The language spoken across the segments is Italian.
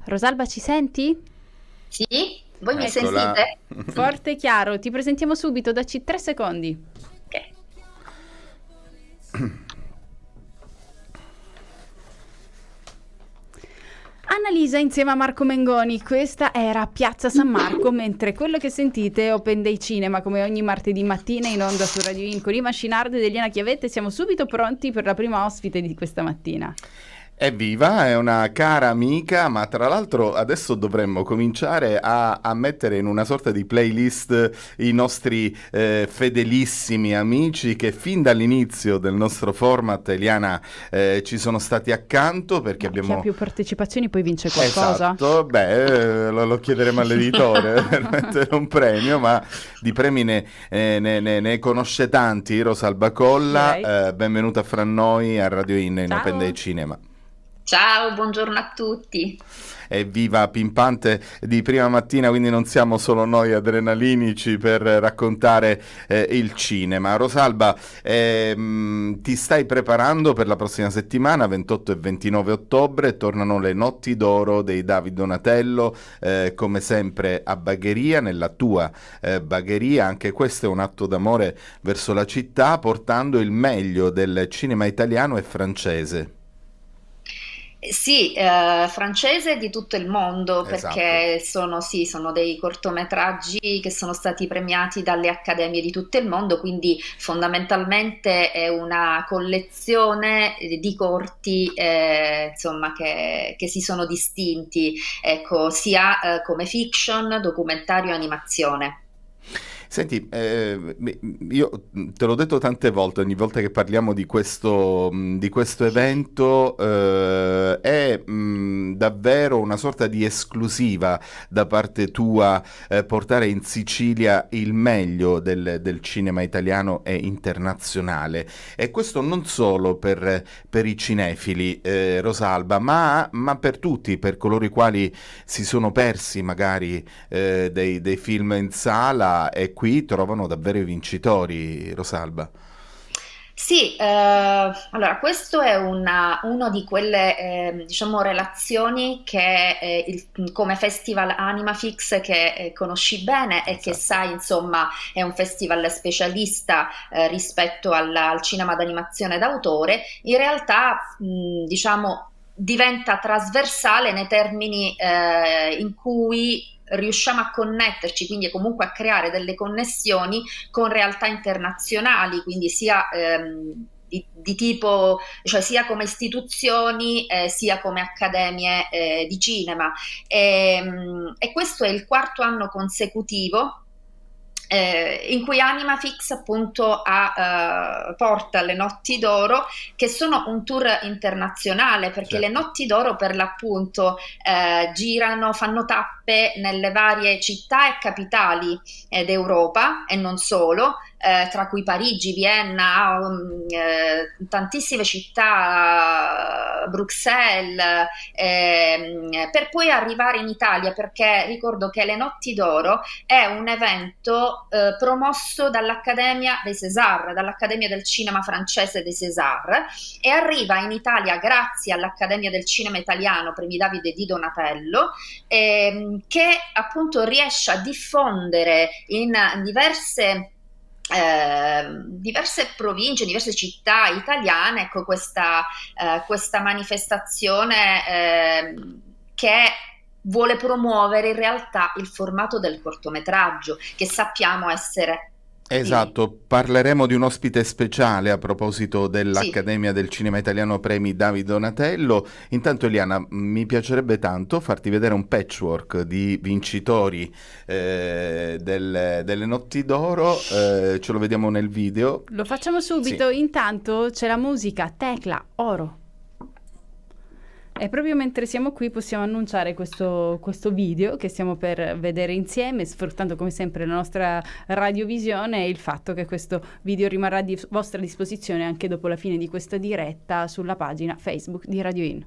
Rosalba, ci senti? Sì? Voi mi Eccola. sentite? Forte e chiaro, ti presentiamo subito, dacci 3 secondi. Ok. Annalisa insieme a Marco Mengoni, questa era Piazza San Marco, mentre quello che sentite è Open Day Cinema, come ogni martedì mattina in onda su Radio In con Ima Scinardo ed Eliana Chiavette. Siamo subito pronti per la prima ospite di questa mattina. Evviva, è una cara amica, ma tra l'altro adesso dovremmo cominciare a mettere in una sorta di playlist i nostri fedelissimi amici che fin dall'inizio del nostro format, Eliana, ci sono stati accanto perché Ma chi ha abbiamo... più partecipazioni poi vince qualcosa? Esatto, beh, lo chiederemo all'editore per mettere un premio, ma di premi ne conosce tanti. Rosalba Colla, Direi. benvenuta fra noi a Radio In Open Day Ciao! Cinema. Ciao, buongiorno a tutti. Evviva, pimpante di prima mattina, quindi non siamo solo noi adrenalinici per raccontare il cinema. Rosalba, ti stai preparando per la prossima settimana, 28 e 29 ottobre, tornano le Notti d'Oro dei David Donatello, come sempre a Bagheria, nella tua Bagheria. Anche questo è un atto d'amore verso la città, portando il meglio del cinema italiano e francese. Sì, francese di tutto il mondo Esatto. perché sì, sono dei cortometraggi che sono stati premiati dalle accademie di tutto il mondo, quindi fondamentalmente è una collezione di corti, insomma, che si sono distinti, ecco, sia come fiction, documentario e animazione. Senti, io te l'ho detto tante volte, ogni volta che parliamo di questo evento, è davvero una sorta di esclusiva da parte tua, portare in Sicilia il meglio del cinema italiano e internazionale. E questo non solo per i cinefili, Rosalba, ma per tutti, per coloro i quali si sono persi magari dei film in sala e qui trovano davvero i vincitori, Rosalba. Sì, allora questo è uno di quelle diciamo relazioni che come Festival Animafix che conosci bene e che Esatto. sai, insomma, è un festival specialista rispetto al cinema d'animazione d'autore. In realtà, diciamo, diventa trasversale nei termini in cui riusciamo a connetterci, quindi comunque a creare delle connessioni con realtà internazionali, quindi sia di tipo, cioè sia come istituzioni, sia come accademie di cinema. E questo è il quarto anno consecutivo in cui Animafix appunto porta le Notti d'Oro, che sono un tour internazionale, perché le Certo. Notti d'Oro per l'appunto girano, fanno tappe nelle varie città e capitali d'Europa e non solo, tra cui Parigi, Vienna, tantissime città, Bruxelles, per poi arrivare in Italia, perché ricordo che le Notti d'Oro è un evento promosso dall'Accademia dei César, dall'Accademia del Cinema francese dei César, e arriva in Italia grazie all'Accademia del Cinema Italiano Premi Davide di Donatello, che appunto riesce a diffondere in diverse province, diverse città italiane, ecco questa manifestazione che vuole promuovere in realtà il formato del cortometraggio, che sappiamo essere... Dimmi. Esatto, parleremo di un ospite speciale a proposito Sì. dell'Accademia del Cinema Italiano Premi David Donatello. Intanto, Eliana, mi piacerebbe tanto farti vedere un patchwork di vincitori delle Notti d'Oro. Ce lo vediamo nel video. Lo facciamo Sì. subito, intanto c'è la musica, tecla, oro. E proprio mentre siamo qui possiamo annunciare questo video che stiamo per vedere insieme, sfruttando come sempre la nostra radiovisione e il fatto che questo video rimarrà a vostra disposizione anche dopo la fine di questa diretta sulla pagina Facebook di Radio In.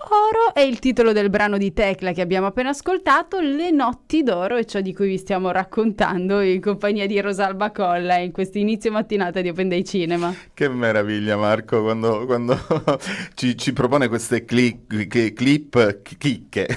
Oro è il titolo del brano di Tecla che abbiamo appena ascoltato, Le notti d'oro è ciò di cui vi stiamo raccontando in compagnia di Rosalba Colla in questo inizio mattinata di Open Day Cinema. Che meraviglia Marco quando ci propone queste clip chicche.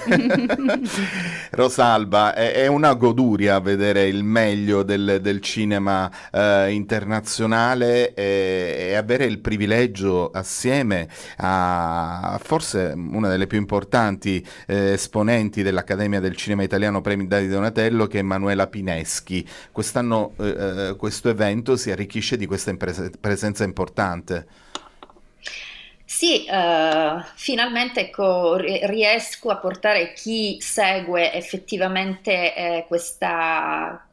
Rosalba, è una goduria vedere il meglio del cinema internazionale e avere il privilegio assieme a forse una delle più importanti esponenti dell'Accademia del Cinema Italiano Premi Dadi Donatello, che è Manuela Pineschi. Quest'anno questo evento si arricchisce di questa presenza importante. Sì, finalmente ecco, riesco a portare chi segue effettivamente questa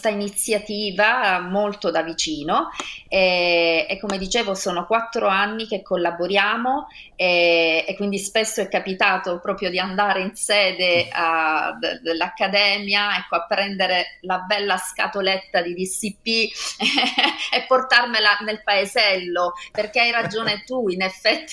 iniziativa molto da vicino e come dicevo sono 4 anni che collaboriamo e quindi spesso è capitato proprio di andare in sede dell'Accademia, ecco, a prendere la bella scatoletta di DCP e portarmela nel paesello, perché hai ragione tu, in effetti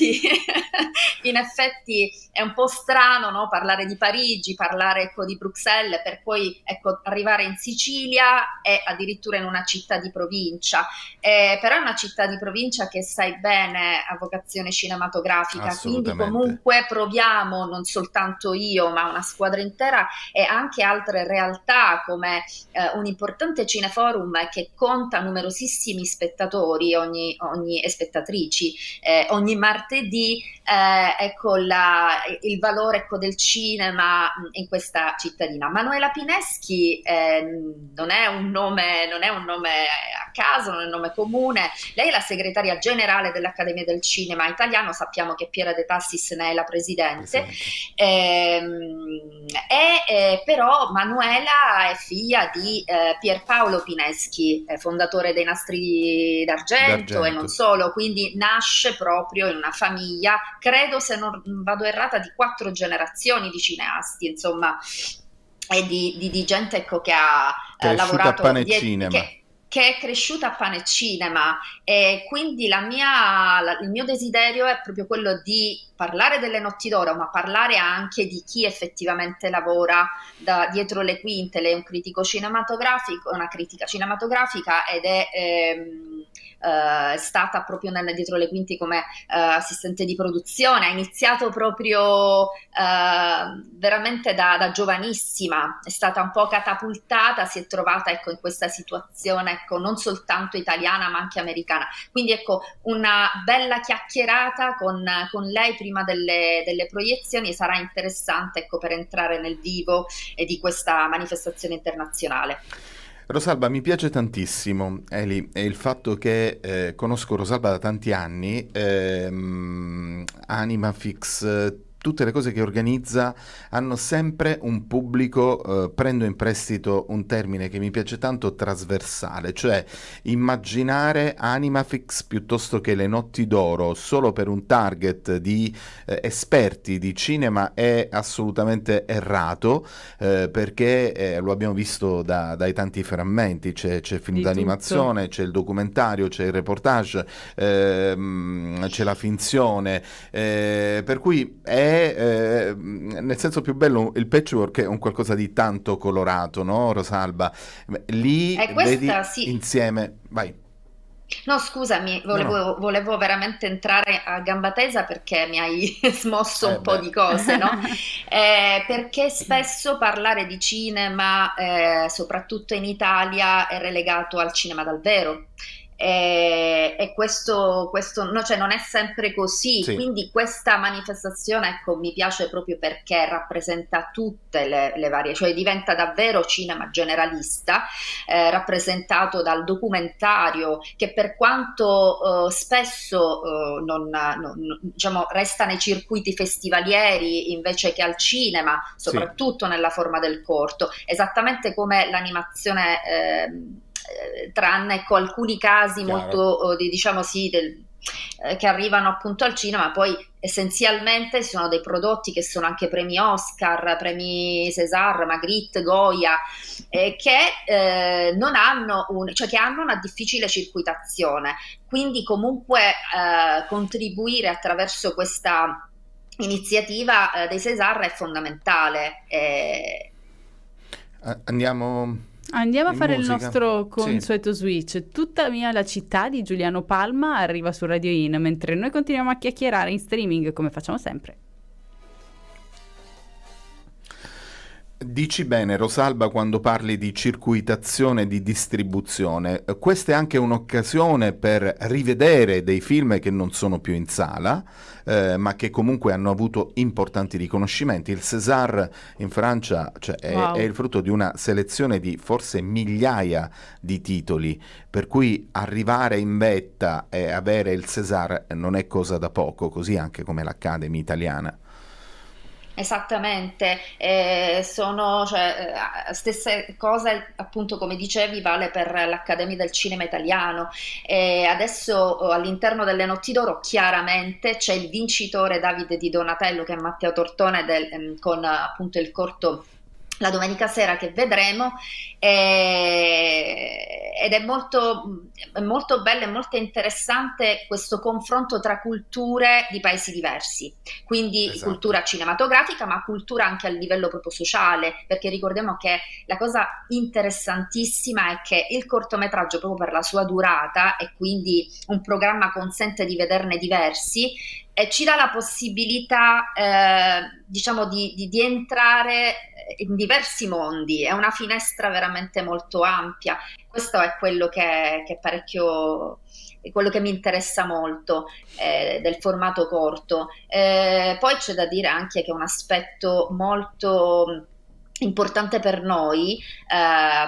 è un po' strano, no? Parlare di Parigi, parlare ecco, di Bruxelles, per poi ecco, arrivare in Sicilia e addirittura in una città di provincia. Però è una città di provincia che sai bene ha vocazione cinematografica, quindi comunque proviamo, non soltanto io, ma una squadra intera e anche altre realtà come un importante cineforum che conta numerosissimi spettatori e spettatrici ogni martedì. Ecco il valore ecco, del cinema in questa cittadina. Manuela Pineschi non è un nome a caso, non è un nome comune. Lei è la segretaria generale dell'Accademia del Cinema Italiano, sappiamo che Piera De Tassis ne è la presidente, però Manuela è figlia di Pierpaolo Pineschi, fondatore dei Nastri d'Argento e non solo, quindi nasce proprio in una famiglia, credo se non vado errata, di 4 generazioni di cineasti, insomma, e di gente ecco, che ha lavorato a pane e cinema. Che è cresciuta a pane e cinema, e quindi il mio desiderio è proprio quello di parlare delle notti d'oro, ma parlare anche di chi effettivamente lavora dietro le quinte. Lei è un critico cinematografico, una critica cinematografica ed è stata proprio dietro le quinte come assistente di produzione, ha iniziato proprio veramente da giovanissima, è stata un po' catapultata, si è trovata ecco, in questa situazione ecco, non soltanto italiana ma anche americana, quindi ecco una bella chiacchierata con lei prima delle proiezioni sarà interessante ecco, per entrare nel vivo di questa manifestazione internazionale. Rosalba, mi piace tantissimo, Eli, è il fatto che conosco Rosalba da tanti anni, Animafix, tutte le cose che organizza hanno sempre un pubblico, prendo in prestito un termine che mi piace tanto, trasversale, cioè immaginare Animafix piuttosto che le notti d'oro solo per un target di esperti di cinema è assolutamente errato, perché lo abbiamo visto dai tanti frammenti, c'è film d'animazione, c'è il documentario, c'è il reportage, c'è la finzione, per cui è nel senso più bello il patchwork è un qualcosa di tanto colorato, no Rosalba? Lì vedi sì. Insieme, vai. No, scusami, volevo veramente entrare a gamba tesa perché mi hai smosso un po' di cose, no? Perché spesso parlare di cinema, soprattutto in Italia, è relegato al cinema dal vero. E questo no, cioè non è sempre così, sì. Quindi questa manifestazione ecco, mi piace proprio perché rappresenta tutte le varie, cioè diventa davvero cinema generalista, rappresentato dal documentario che per quanto spesso diciamo, resta nei circuiti festivalieri invece che al cinema, soprattutto sì. Nella forma del corto, esattamente come l'animazione tranne ecco, alcuni casi Chiaro. molto, diciamo sì, che arrivano appunto al cinema, poi essenzialmente ci sono dei prodotti che sono anche premi Oscar, premi César, Magritte, Goya, che non hanno cioè che hanno una difficile circuitazione. Quindi comunque contribuire attraverso questa iniziativa dei César è fondamentale. Andiamo Andiamo a in fare il musica? nostro Sì. consueto switch. Tutta mia la città di Giuliano Palma arriva su Radio In, mentre noi continuiamo a chiacchierare in streaming come facciamo sempre. Dici bene, Rosalba, quando parli di circuitazione e di distribuzione. Questa è anche un'occasione per rivedere dei film che non sono più in sala, ma che comunque hanno avuto importanti riconoscimenti. Il César in Francia, cioè, Wow. è il frutto di una selezione di forse migliaia di titoli, per cui arrivare in vetta e avere il César non è cosa da poco, così anche come l'Academy italiana. Esattamente, stesse cose appunto come dicevi vale per l'Accademia del Cinema Italiano. Adesso all'interno delle Notti d'Oro chiaramente c'è il vincitore Davide Di Donatello, che è Matteo Tortone con appunto il corto La domenica sera, che vedremo, ed è molto bello e molto interessante questo confronto tra culture di paesi diversi, quindi Esatto. cultura cinematografica ma cultura anche a livello proprio sociale, perché ricordiamo che la cosa interessantissima è che il cortometraggio, proprio per la sua durata e quindi un programma consente di vederne diversi, e ci dà la possibilità, diciamo, di entrare in diversi mondi. È una finestra veramente molto ampia. Questo è quello che è parecchio, è quello che mi interessa molto del formato corto. Poi c'è da dire anche che un aspetto molto importante per noi,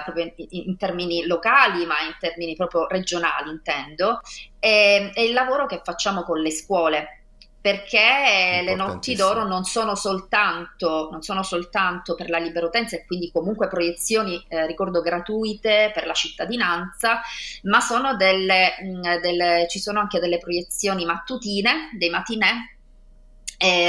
proprio in termini locali, ma in termini proprio regionali, intendo, è il lavoro che facciamo con le scuole. Perché le Notti d'Oro Importantissimo. non sono soltanto per la libera utenza e quindi comunque proiezioni, ricordo, gratuite per la cittadinanza, ma sono ci sono anche delle proiezioni mattutine, dei matinè,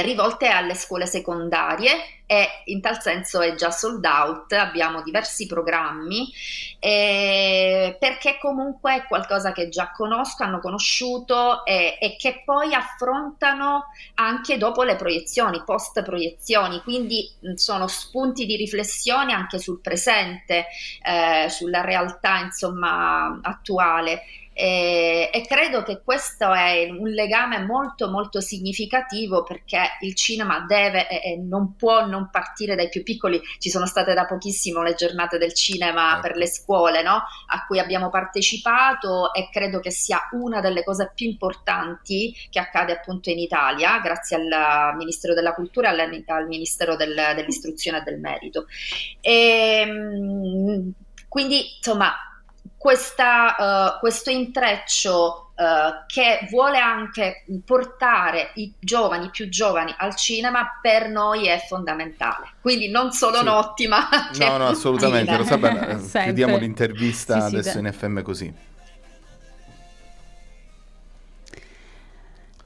rivolte alle scuole secondarie, e in tal senso è già sold out, abbiamo diversi programmi, perché comunque è qualcosa che già hanno conosciuto, e che poi affrontano anche dopo le proiezioni, post proiezioni, quindi sono spunti di riflessione anche sul presente, sulla realtà insomma attuale. E credo che questo è un legame molto molto significativo, perché il cinema deve e non può non partire dai più piccoli. Ci sono state da pochissimo le giornate del cinema per le scuole, no? A cui abbiamo partecipato, e credo che sia una delle cose più importanti che accade appunto in Italia, grazie al Ministero della Cultura e al Ministero dell'Istruzione e del Merito. Quindi insomma questo intreccio che vuole anche portare i più giovani al cinema, per noi è fondamentale. Quindi non solo Sì. notti, ma anche No, assolutamente. mattine. Rosalba, Sempre. chiudiamo l'intervista Sì, adesso in FM così.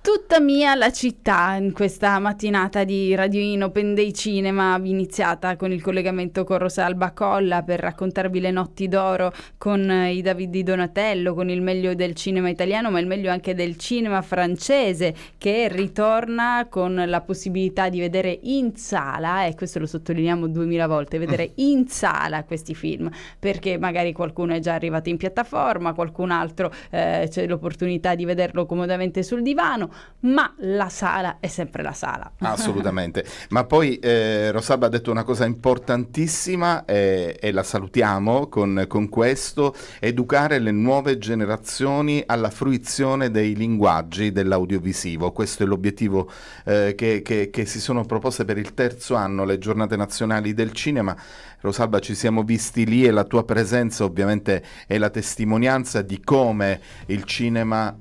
Tutta mia la città in questa mattinata di Radio In Open Day Cinema, iniziata con il collegamento con Rosalba Colla per raccontarvi le Notti d'Oro con i David Di Donatello, con il meglio del cinema italiano, ma il meglio anche del cinema francese, che ritorna con la possibilità di vedere in sala, e questo lo sottolineiamo 2000 volte, vedere in sala questi film, perché magari qualcuno è già arrivato in piattaforma, qualcun altro c'è l'opportunità di vederlo comodamente sul divano, ma la sala è sempre la sala. Assolutamente. Ma poi Rosalba ha detto una cosa importantissima, e la salutiamo con questo: educare le nuove generazioni alla fruizione dei linguaggi dell'audiovisivo. Questo è l'obiettivo che si sono proposte per il terzo anno le giornate nazionali del cinema. Rosalba, ci siamo visti lì, e la tua presenza ovviamente è la testimonianza di come il cinema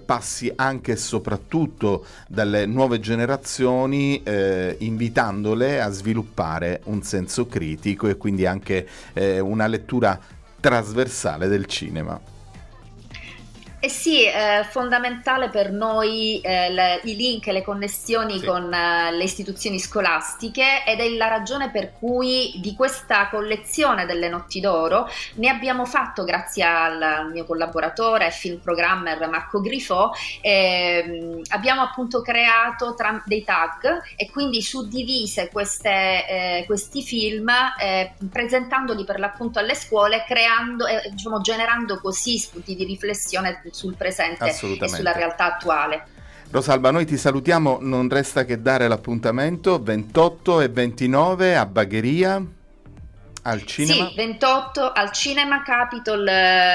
passi anche e soprattutto dalle nuove generazioni, invitandole a sviluppare un senso critico e quindi anche una lettura trasversale del cinema. Eh sì, è fondamentale per noi i link e le connessioni Sì. con le istituzioni scolastiche, ed è la ragione per cui di questa collezione delle Notti d'Oro ne abbiamo fatto, grazie al mio collaboratore e film programmer Marco Grifò, abbiamo appunto creato dei tag e quindi suddivise questi film, presentandoli per l'appunto alle scuole, creando, diciamo, generando così spunti di riflessione sul presente e sulla Assolutamente. realtà attuale. Rosalba, noi ti salutiamo, non resta che dare l'appuntamento 28 e 29 a Bagheria, al cinema. Sì, 28 al Cinema Capitol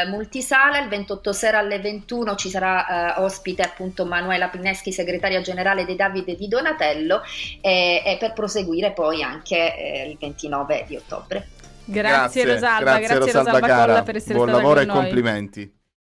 Multisala, il 28 sera alle 21 ci sarà ospite appunto Manuela Pineschi, segretaria generale dei Davide di Donatello, e per proseguire poi anche il 29 di ottobre. Grazie Rosalba, grazie Rosalba cara. Colla per essere Buon stata lavoro con e noi. complimenti.